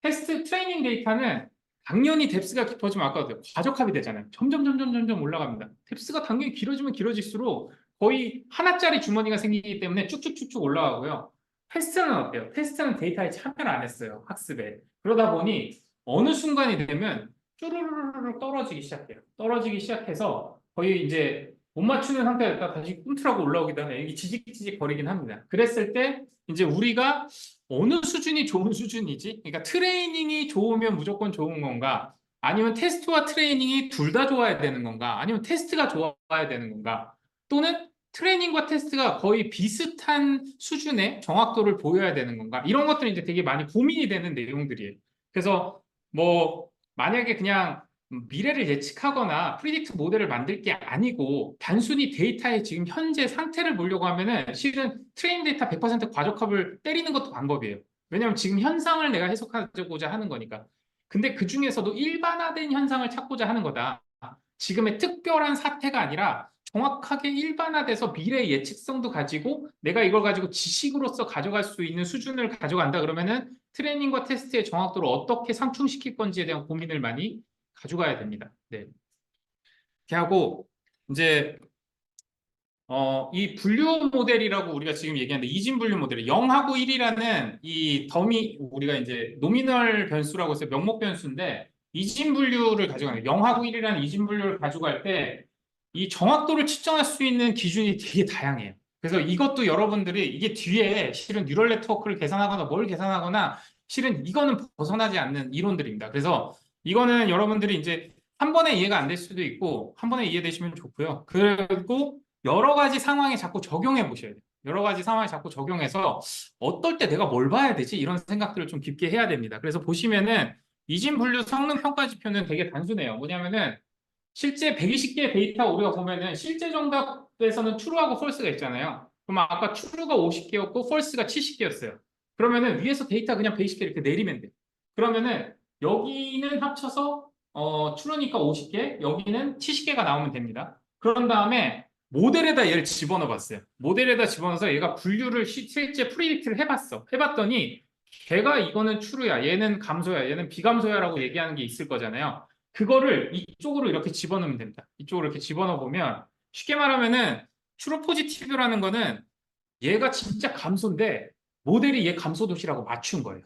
테스트 트레이닝 데이터는 당연히 뎁스가 깊어지면 아까도 과적합이 되잖아요. 점점 올라갑니다. 뎁스가 당연히 길어지면 길어질수록 거의 하나짜리 주머니가 생기기 때문에 쭉쭉쭉쭉 올라가고요. 테스트는 어때요? 테스트는 데이터에 참여를 안 했어요. 학습에. 그러다 보니 어느 순간이 되면 쭈루루루루 떨어지기 시작해요. 떨어지기 시작해서 거의 이제 못 맞추는 상태였다 다시 꿈틀하고 올라오기도 하네. 이게 지직지직 거리긴 합니다. 그랬을 때 이제 우리가 어느 수준이 좋은 수준이지? 그러니까 트레이닝이 좋으면 무조건 좋은 건가? 아니면 테스트와 트레이닝이 둘 다 좋아야 되는 건가? 아니면 테스트가 좋아야 되는 건가? 또는 트레이닝과 테스트가 거의 비슷한 수준의 정확도를 보여야 되는 건가? 이런 것들이 이제 되게 많이 고민이 되는 내용들이에요. 그래서 뭐 만약에 그냥 미래를 예측하거나 프리딕트 모델을 만들 게 아니고 단순히 데이터의 지금 현재 상태를 보려고 하면은 실은 트레인 데이터 100% 과적합을 때리는 것도 방법이에요. 왜냐하면 지금 현상을 내가 해석하고자 하는 거니까. 근데 그 중에서도 일반화된 현상을 찾고자 하는 거다. 지금의 특별한 사태가 아니라 정확하게 일반화돼서 미래 예측성도 가지고 내가 이걸 가지고 지식으로서 가져갈 수 있는 수준을 가져간다 그러면은 트레이닝과 테스트의 정확도를 어떻게 상충시킬 건지에 대한 고민을 많이 가져가야 됩니다. 네. 이렇게 하고 이제 이 분류 모델이라고 우리가 지금 얘기하는데 이진 분류 모델이 0하고 1이라는 이 더미 우리가 이제 노미널 변수라고 해서 명목 변수인데 이진 분류를 가져가는 0하고 1이라는 이진 분류를 가져갈 때 이 정확도를 측정할 수 있는 기준이 되게 다양해요. 그래서 이것도 여러분들이 이게 뒤에 실은 뉴럴 네트워크를 계산하거나 뭘 계산하거나 실은 이거는 벗어나지 않는 이론들입니다. 그래서 이거는 여러분들이 이제 한 번에 이해가 안 될 수도 있고 한 번에 이해되시면 좋고요. 그리고 여러 가지 상황에 자꾸 적용해 보셔야 돼요. 여러 가지 상황에 자꾸 적용해서 어떨 때 내가 뭘 봐야 되지? 이런 생각들을 좀 깊게 해야 됩니다. 그래서 보시면은 이진 분류 성능 평가 지표는 되게 단순해요. 뭐냐면은 실제 120개의 데이터 우리가 보면은 실제 정답에서는 true하고 false가 있잖아요. 그럼 아까 true가 50개였고 false가 70개였어요. 그러면은 위에서 데이터 그냥 120개 이렇게 내리면 돼요. 그러면은 여기는 합쳐서 true니까 50개, 여기는 70개가 나오면 됩니다. 그런 다음에 모델에다 얘를 집어넣어 봤어요. 모델에다 집어넣어서 얘가 분류를 실제 프리딕트를 해봤어. 해봤더니 걔가 이거는 true야, 얘는 감소야, 얘는 비감소야라고 얘기하는 게 있을 거잖아요. 그거를 이쪽으로 이렇게 집어넣으면 됩니다. 이쪽으로 이렇게 집어넣어 보면 쉽게 말하면은 true positive라는 거는 얘가 진짜 감소인데 모델이 얘 감소 도시라고 맞춘 거예요.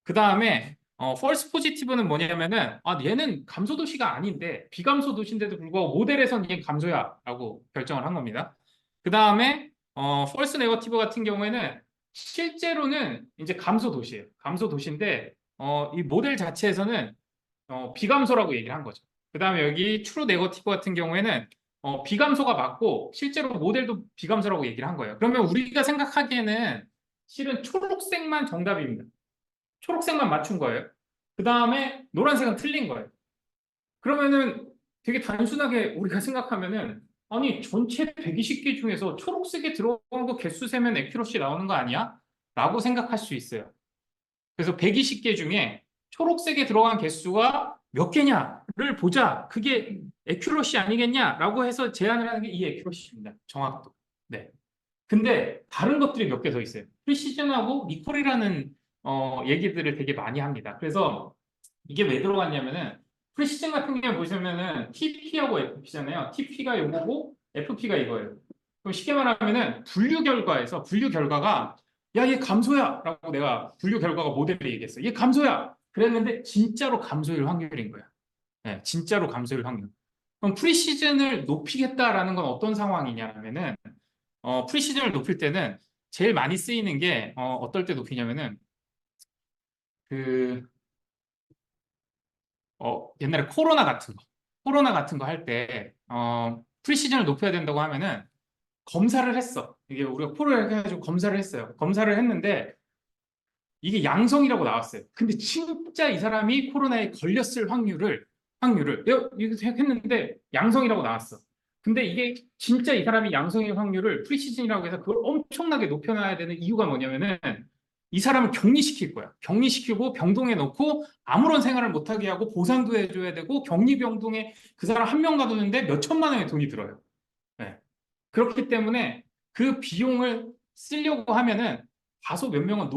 그 다음에 false positive는 뭐냐면은 얘는 감소 도시가 아닌데 비감소 도시인데도 불구하고 모델에선 얘 감소야라고 결정을 한 겁니다. 그 다음에 false negative 같은 경우에는 실제로는 이제 감소 도시예요. 감소 도시인데 이 모델 자체에서는 비감소라고 얘기를 한 거죠. 그 다음에 여기 true negative 같은 경우에는 비감소가 맞고 실제로 모델도 비감소라고 얘기를 한 거예요. 그러면 우리가 생각하기에는 실은 초록색만 정답입니다. 초록색만 맞춘 거예요. 그 다음에 노란색은 틀린 거예요. 그러면은 되게 단순하게 우리가 생각하면은 아니 전체 120개 중에서 초록색에 들어간 거 개수 세면 액큐러시 나오는 거 아니야? 라고 생각할 수 있어요. 그래서 120개 중에 초록색에 들어간 개수가 몇 개냐를 보자. 그게 액큐러시 아니겠냐라고 해서 제안을 하는 게 이 액큐러시입니다. 정확도. 네. 근데 다른 것들이 몇 개 더 있어요. 프리시즌하고 리콜이라는 얘기들을 되게 많이 합니다. 그래서 이게 왜 들어갔냐면은 프리시즌 같은 경우에 보시면은 TP하고 FP잖아요. TP가 이거고 FP가 이거예요. 그럼 쉽게 말하면은 분류 결과가 야, 얘 감소야 라고 내가 분류 결과가 모델에 얘기했어. 얘 감소야. 그랬는데 진짜로 감소일 확률인 거야. 네, 진짜로 감소일 확률. 그럼 프리시즌을 높이겠다라는 건 어떤 상황이냐면은 프리시즌을 높일 때는 제일 많이 쓰이는 게 어떨 때 높이냐면은 그 옛날에 코로나 같은 거 할 때 프리시즌을 높여야 된다고 하면은 검사를 했어. 이게 우리가 코로나 해가지고 검사를 했어요. 검사를 했는데 이게 양성이라고 나왔어요. 근데 진짜 이 사람이 코로나에 걸렸을 확률을 이렇게 했는데 양성이라고 나왔어. 근데 이게 진짜 이 사람이 양성의 확률을 프리시즌이라고 해서 그걸 엄청나게 높여놔야 되는 이유가 뭐냐면은 이 사람을 격리시킬 거야. 격리시키고 병동에 넣고 아무런 생활을 못하게 하고 보상도 해줘야 되고 격리 병동에 그 사람 한 명 가두는데 몇 천만 원의 돈이 들어요. 네. 그렇기 때문에 그 비용을 쓰려고 하면은 다소 몇 명은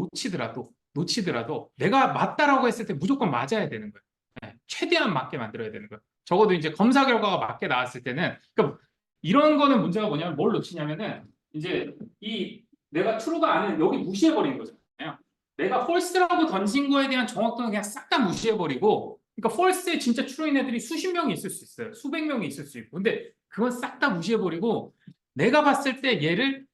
놓치더라도 내가 맞다라고 했을 때 무조건 맞아야 되는 거예요. 네, 최대한 맞게 만들어야 되는 거예요. 적어도 이제 검사 결과가 맞게 나왔을 때는 그러니까 이런 거는 문제가 뭐냐면 뭘 놓치냐면은 이제 이 내가 true가 아닌 여기 무시해 버린 거잖아요. 내가 false라고 던진 거에 대한 정확도는 그냥 싹 다 무시해 버리고 그러니까 false에 진짜 true인 애들이 수십 명이 있을 수 있어요. 수백 명이 있을 수 있고 근데 그건 싹 다 무시해 버리고 내가 봤을 때 얘를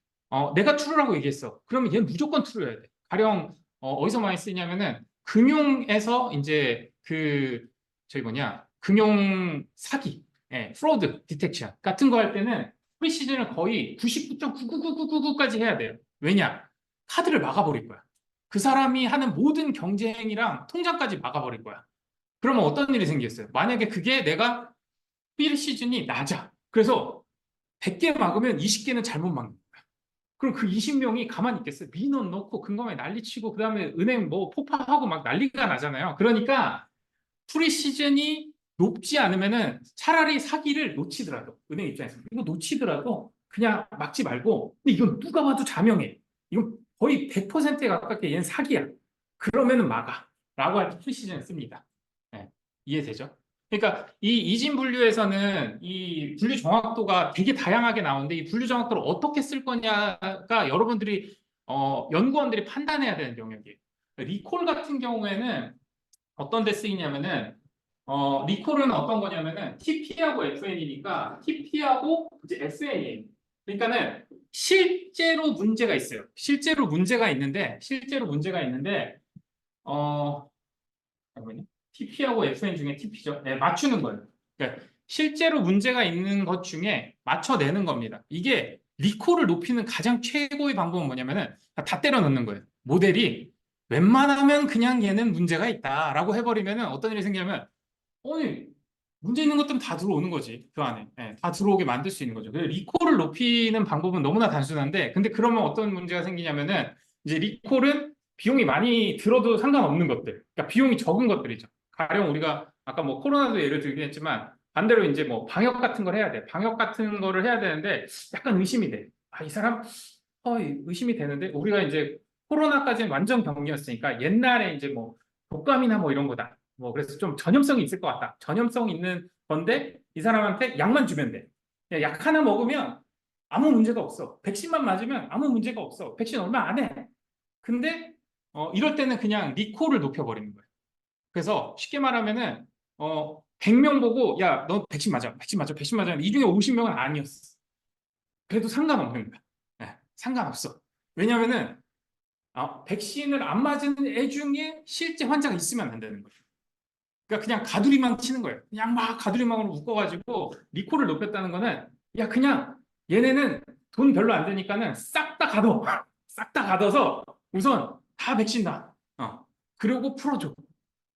내가 true라고 얘기했어. 그러면 얘는 무조건 true여야 돼. 가령 어디서 많이 쓰냐면은 금융에서 이제 그 저기 뭐냐 금융 사기, 프로드 디텍션 같은 거 할 때는 프리시즌을 거의 99.99999까지 해야 돼요. 왜냐? 카드를 막아버릴 거야. 그 사람이 하는 모든 경쟁이랑 통장까지 막아버릴 거야. 그러면 어떤 일이 생겼어요? 만약에 그게 내가 프리시즌이 낮아. 그래서 100개 막으면 20개는 잘못 막는 거야. 그럼 그 20명이 가만히 있겠어요? 민원 넣고 근거에 난리치고 그다음에 은행 뭐 폭파하고 막 난리가 나잖아요. 그러니까 프리시즌이 높지 않으면은 차라리 사기를 놓치더라도 은행 입장에서 이거 놓치더라도 그냥 막지 말고 근데 이건 누가 봐도 자명해. 이건 거의 100%에 가깝게 얘는 사기야. 그러면은 막아. 라고 할 때 프리시즌을 씁니다. 네, 이해되죠? 그러니까 이 이진 분류에서는 이 분류 정확도가 되게 다양하게 나오는데 이 분류 정확도를 어떻게 쓸 거냐가 여러분들이 연구원들이 판단해야 되는 영역이에요. 리콜 같은 경우에는 어떤 데 쓰이냐면은 리콜은 어떤 거냐면은 TP하고 FN이니까 TP하고 이제 FN이에요. 그러니까는 실제로 문제가 있어요. 실제로 문제가 있는데 잠깐만요. TP하고 FN 중에 TP죠. 네, 맞추는 거예요. 그러니까 실제로 문제가 있는 것 중에 맞춰내는 겁니다. 이게 리콜을 높이는 가장 최고의 방법은 뭐냐면은 다 때려 넣는 거예요. 모델이 웬만하면 그냥 얘는 문제가 있다라고 해버리면은 어떤 일이 생기냐면 아니 문제 있는 것들은 다 들어오는 거지 그 안에 다 들어오게 만들 수 있는 거죠. 그래서 리콜을 높이는 방법은 너무나 단순한데 근데 그러면 어떤 문제가 생기냐면은 이제 리콜은 비용이 많이 들어도 상관없는 것들, 그러니까 비용이 적은 것들이죠. 가령 우리가 아까 뭐 코로나도 예를 들긴 했지만 반대로 이제 뭐 방역 같은 걸 해야 돼. 방역 같은 거를 해야 되는데 약간 의심이 돼. 아, 이 사람 의심이 되는데 우리가 이제 코로나까지는 완전 격리였으니까 옛날에 이제 뭐 독감이나 뭐 이런 거다. 뭐 그래서 좀 전염성이 있을 것 같다. 전염성 있는 건데 이 사람한테 약만 주면 돼. 약 하나 먹으면 아무 문제가 없어. 백신만 맞으면 아무 문제가 없어. 백신 얼마 안 해. 근데 이럴 때는 그냥 리콜을 높여버리는 거예요. 그래서 쉽게 말하면은 100명 보고 야, 너 백신 맞아. 백신 맞아. 백신 맞아. 이 중에 50명은 아니었어. 그래도 상관없는 거야. 네, 상관없어. 왜냐면은 백신을 안 맞은 애 중에 실제 환자가 있으면 안 되는 거예요. 그러니까 그냥 가두리망 치는 거예요. 그냥 막 가두리망으로 묶어가지고 리콜을 높였다는 거는 야 그냥 얘네는 돈 별로 안 되니까는 싹 다 가둬. 싹 다 가둬서 우선 다 백신 다. 그리고 풀어줘.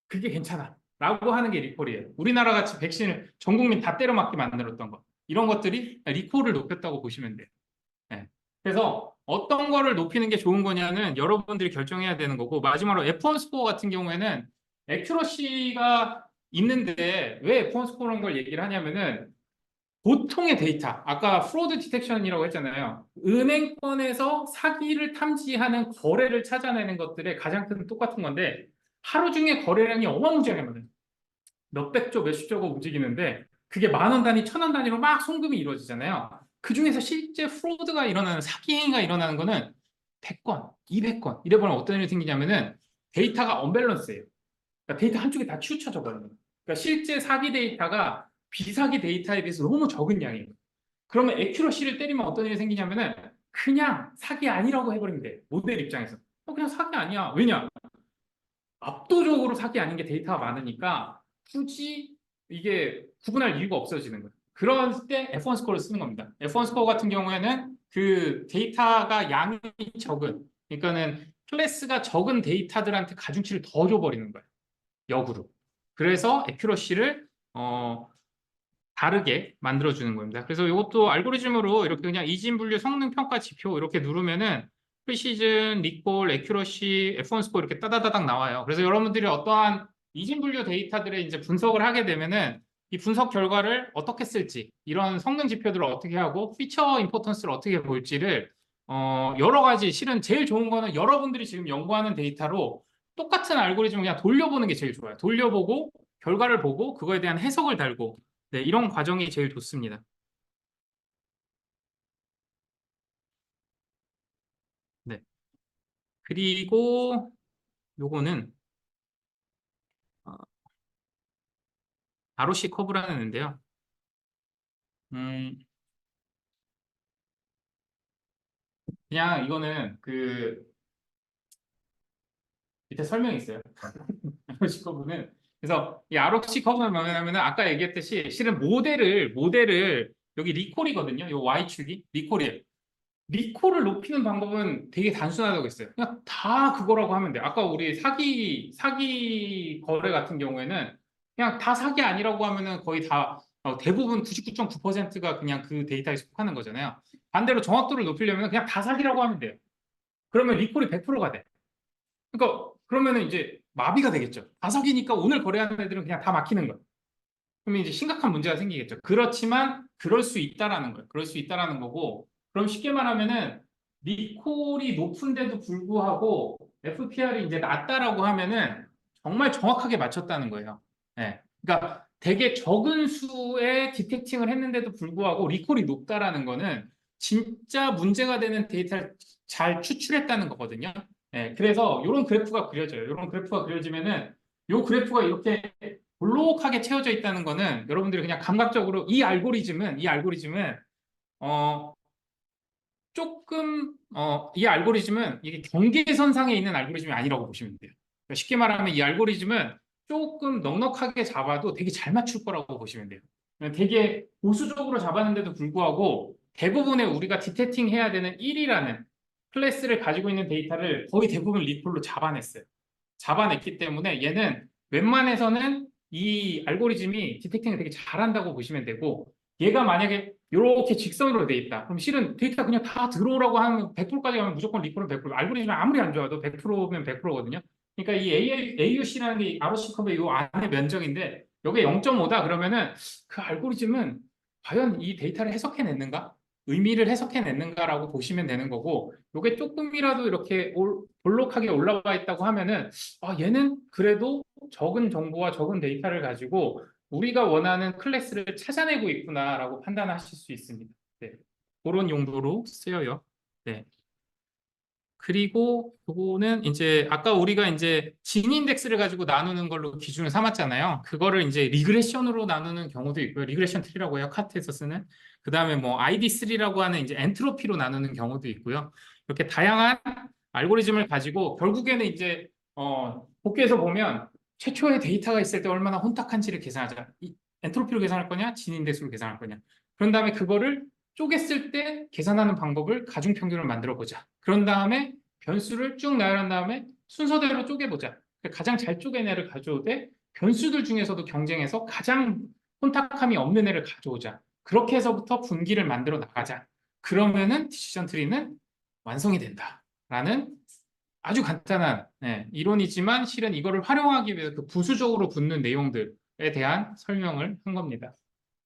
그게 괜찮아. 라고 하는 게 리콜이에요. 우리나라 같이 백신을 전 국민 다 때려 맞게 만들었던 것. 이런 것들이 리콜을 높였다고 보시면 돼요. 네. 그래서 어떤 거를 높이는 게 좋은 거냐는 여러분들이 결정해야 되는 거고, 마지막으로 F1 스코어 같은 경우에는 액큐러시가 있는데 왜 F1 스코어라는 걸 얘기를 하냐면은 보통의 데이터, 아까 프로드 디텍션이라고 했잖아요. 은행권에서 사기를 탐지하는 거래를 찾아내는 것들의 가장 큰 똑같은 건데 하루 중에 거래량이 어마무지하게 많아요. 몇백 조, 몇십 조가 움직이는데 그게 만 원 단위, 천 원 단위로 막 송금이 이루어지잖아요. 그 중에서 실제 프로드가 일어나는, 사기 행위가 일어나는 거는 100건, 200건. 이래보면 어떤 일이 생기냐면은 데이터가 언밸런스예요. 그러니까 데이터 한쪽에 다 치우쳐져 버리는 거예요. 그러니까 실제 사기 데이터가 비사기 데이터에 비해서 너무 적은 양이에요. 그러면 액큐러시를 때리면 어떤 일이 생기냐면은 그냥 사기 아니라고 해버리면 돼. 모델 입장에서. 그냥 사기 아니야. 왜냐? 압도적으로 사기 아닌 게 데이터가 많으니까 굳이 이게 구분할 이유가 없어지는 거예요. 그럴 때 F1 스코어를 쓰는 겁니다. F1 스코어 같은 경우에는 그 데이터가 양이 적은, 그러니까는 클래스가 적은 데이터들한테 가중치를 더 줘버리는 거예요. 역으로. 그래서 액큐러시를 다르게 만들어주는 겁니다. 그래서 이것도 알고리즘으로 이렇게 그냥 이진 분류 성능 평가 지표 이렇게 누르면은 프리시즌, 리콜, 액큐러시, F1 스코어 이렇게 따다다닥 나와요. 그래서 여러분들이 어떠한 이진 분류 데이터들의 이제 분석을 하게 되면은 이 분석 결과를 어떻게 쓸지, 이런 성능 지표들을 어떻게 하고 피처 임포턴스를 어떻게 볼지를 여러 가지, 실은 제일 좋은 거는 여러분들이 지금 연구하는 데이터로 똑같은 알고리즘을 그냥 돌려보는 게 제일 좋아요. 돌려보고 결과를 보고 그거에 대한 해석을 달고, 네, 이런 과정이 제일 좋습니다. 네. 그리고 요거는 ROC 커브라는 애인데요. 음, 그냥 이거는 그 밑에 설명이 있어요. ROC 커브는, 그래서 이 ROC 커브는 뭐냐면은 아까 얘기했듯이 실은 모델을 여기 리콜이거든요. 요 Y축이 리콜이에요. 리콜을 높이는 방법은 되게 단순하다고 했어요. 그냥 다 그거라고 하면 돼요. 아까 우리 사기 거래 같은 경우에는 그냥 다 사기 아니라고 하면은 거의 다 대부분 99.9%가 그냥 그 데이터에 속하는 거잖아요. 반대로 정확도를 높이려면 그냥 다 사기라고 하면 돼요. 그러면 리콜이 100%가 돼. 그러니까 그러면은 이제 마비가 되겠죠. 다 사기니까 오늘 거래하는 애들은 그냥 다 막히는 거예요. 그러면 이제 심각한 문제가 생기겠죠. 그렇지만 그럴 수 있다라는 거예요. 그럴 수 있다라는 거고, 그럼 쉽게 말하면은 리콜이 높은데도 불구하고 FPR이 이제 낮다라고 하면은 정말 정확하게 맞췄다는 거예요. 네. 그러니까 되게 적은 수의 디텍팅을 했는데도 불구하고 리콜이 높다라는 거는 진짜 문제가 되는 데이터를 잘 추출했다는 거거든요. 네. 그래서 이런 그래프가 그려져요. 이런 그래프가 그려지면은 이 그래프가 이렇게 볼록하게 채워져 있다는 거는 여러분들이 그냥 감각적으로 이 알고리즘은 어 조금 이 알고리즘은 이게 경계선상에 있는 알고리즘이 아니라고 보시면 돼요. 그러니까 쉽게 말하면 이 알고리즘은 조금 넉넉하게 잡아도 되게 잘 맞출 거라고 보시면 돼요. 되게 보수적으로 잡았는데도 불구하고 대부분의 우리가 디텍팅 해야 되는 1이라는 클래스를 가지고 있는 데이터를 거의 대부분 리콜로 잡아냈어요. 잡아냈기 때문에 얘는 웬만해서는 이 알고리즘이 디텍팅을 되게 잘한다고 보시면 되고, 얘가 만약에 이렇게 직선으로 돼 있다. 그럼 실은 데이터 그냥 다 들어오라고 하면 100%까지 가면 무조건 리콜은 100%. 알고리즘이 아무리 안 좋아도 100%면 100%거든요. 그러니까 이 AUC라는 게 ROC 커브의 이 안의 면적인데 이게 0.5다 그러면은 그 알고리즘은 과연 이 데이터를 해석해냈는가? 의미를 해석해냈는가라고 보시면 되는 거고, 이게 조금이라도 이렇게 볼록하게 올라와 있다고 하면은 얘는 그래도 적은 정보와 적은 데이터를 가지고 우리가 원하는 클래스를 찾아내고 있구나라고 판단하실 수 있습니다. 네. 그런 용도로 쓰여요. 네. 그리고 그거는 이제 아까 우리가 이제 진 인덱스를 가지고 나누는 걸로 기준을 삼았잖아요. 그거를 이제 리그레션으로 나누는 경우도 있고요. 리그레션 트리라고 해요. 카트에서 쓰는. 그다음에 뭐 ID3라고 하는 이제 엔트로피로 나누는 경우도 있고요. 이렇게 다양한 알고리즘을 가지고 결국에는 이제 복귀해서 보면 최초의 데이터가 있을 때 얼마나 혼탁한지를 계산하자. 엔트로피로 계산할 거냐, 진 인덱스로 계산할 거냐. 그런 다음에 그거를 쪼갰을 때 계산하는 방법을 가중평균을 만들어 보자. 그런 다음에 변수를 쭉 나열한 다음에 순서대로 쪼개보자. 가장 잘 쪼갠 애를 가져오되 변수들 중에서도 경쟁해서 가장 혼탁함이 없는 애를 가져오자. 그렇게 해서부터 분기를 만들어 나가자. 그러면은 디시전 트리는 완성이 된다라는 아주 간단한 이론이지만 실은 이거를 활용하기 위해서 그 부수적으로 붙는 내용들에 대한 설명을 한 겁니다.